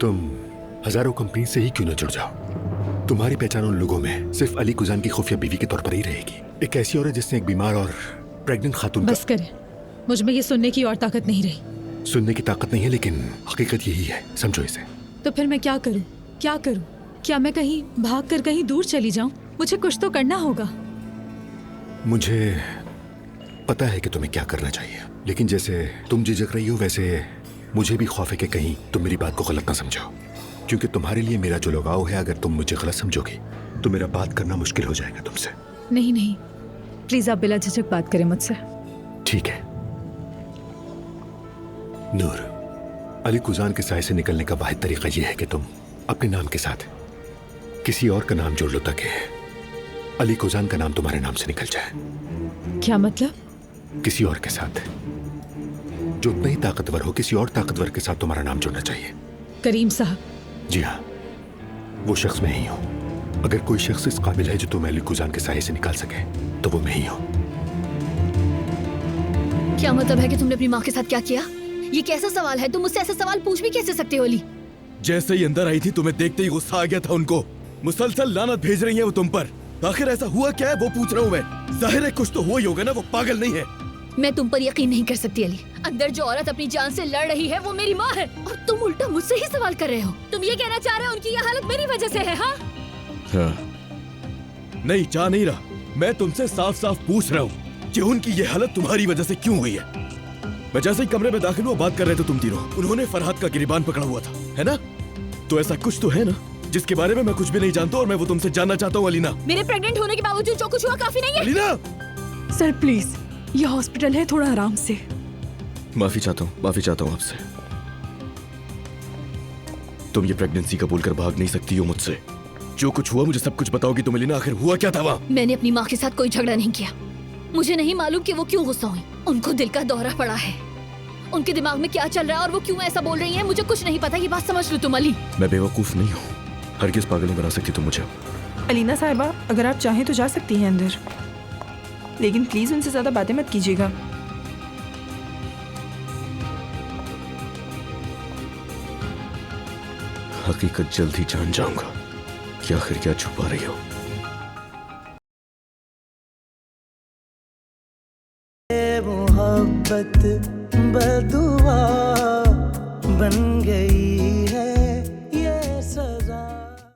तुम हजारों कंपनी से ही क्यों न जुड़ जाओ, तुम्हारी पहचान उन लोगों में सिर्फ अली कुजान की खुफिया बीवी के तौर पर ही रहेगी। एक ऐसी औरत जिसने एक बीमार और प्रेग्नेंट खातून बस करें, मुझ में ये सुनने की और ताकत नहीं रही। सुनने की ताकत नहीं है, लेकिन हकीकत यही है, समझो इसे। तो फिर मैं क्या करूं? क्या करूं? क्या मैं कहीं भाग कर कहीं दूर चली जाऊं? मुझे कुछ तो करना होगा। मुझे पता है कि तुम्हें क्या करना चाहिए, लेकिन जैसे तुम झिझक रही हो वैसे मुझे भी खौफ है कि कहीं तुम मेरी बात को गलत ना समझो, क्योंकि तुम्हारे लिए मेरा जो लगाव है, अगर तुम मुझे गलत समझोगी तो मेरा बात करना मुश्किल हो जाएगा तुमसे। नहीं नहीं, प्लीज आप बिला झिझक बात करें मुझसे। ठीक है नूर, अली कुजान के साए से निकलने का वाहिद तरीका यह है कि तुम अपने नाम के साथ किसी और का नाम जोड़ लो, ताकि अली कुजान का नाम तुम्हारे नाम से निकल जाए। क्या मतलब? किसी और के साथ जो उतना ही ताकतवर हो, किसी और ताकतवर के साथ तुम्हारा नाम जुड़ना चाहिए। करीम साहब? जी हाँ, वो शख्स मैं ही हूं। अगर कोई शख्स इस काबिल है जो तुम्हें अली कुजान के साए से निकाल सके तो वो मैं ही हूं। क्या मतलब है कि तुमने अपनी माँ के साथ क्या किया? ये कैसा सवाल है? तुम मुझसे ऐसा सवाल पूछ भी कैसे सकते हो अली? जैसे ही अंदर आई थी तुम्हें देखते ही गुस्सा आ गया था उनको। मुसलसल लानत भेज रही है वो तुम पर। आखिर ऐसा हुआ क्या है वो पूछ रहा हूँ मैं। जाहिर है कुछ तो हुआ ही होगा ना, वो पागल नहीं है। मैं तुम पर यकीन नहीं कर सकती अली। अंदर जो औरत अपनी जान से लड़ रही है वो मेरी माँ है, और तुम उल्टा मुझसे ही सवाल कर रहे हो। तुम ये कहना चाह रहे हो उनकी ये हालत मेरी वजह से है? हाँ नहीं, चाह नहीं रहा। मैं तुमसे साफ साफ पूछ रहा हूँ कि उनकी ये हालत तुम्हारी वजह से क्यों हुई है। मैं जैसे ही कमरे में दाखिल हुआ बात कर रहे थे तुम तीनों। उन्होंने फरहाद का गिरिबान पकड़ा हुआ था, है ना? तो ऐसा कुछ तो है ना जिसके बारे में मैं कुछ भी नहीं जानता, और मैं वो तुमसे जानना चाहता हूँ अलीना। मेरे प्रेग्नेंट होने के बावजूद जो कुछ हुआ काफी नहीं है? अलीना! सर प्लीज, ये हॉस्पिटल है, थोड़ा आराम से। माफी चाहता हूँ आपसे। तुम ये प्रेगनेंसी कबूल कर भाग नहीं सकती हो मुझसे। जो कुछ हुआ मुझे सब कुछ बताओगी तुम अलीना। आखिर हुआ क्या था वहाँ? मैंने अपनी माँ के साथ कोई झगड़ा नहीं किया। मुझे नहीं मालूम कि वो क्यों गुस्सा हुई। उनको दिल का दौरा पड़ा है। उनके दिमाग में क्या चल रहा है और वो क्यों ऐसा बोल रही है, मुझे कुछ नहीं पता। ये बात समझ लो तुम अली। मैं बेवकूफ नहीं हूँ, हरगिज़ पागल नहीं बना सकती तुम मुझे। अलीना साहिबा, अगर आप चाहें तो जा सकती हैं अंदर, लेकिन प्लीज उनसे ज्यादा बातें मत कीजिएगा। हकीकत जल्द ही जान जाऊंगा कि आखिर क्या छुपा रही हो। मोहब्बत बदुआ बन गई है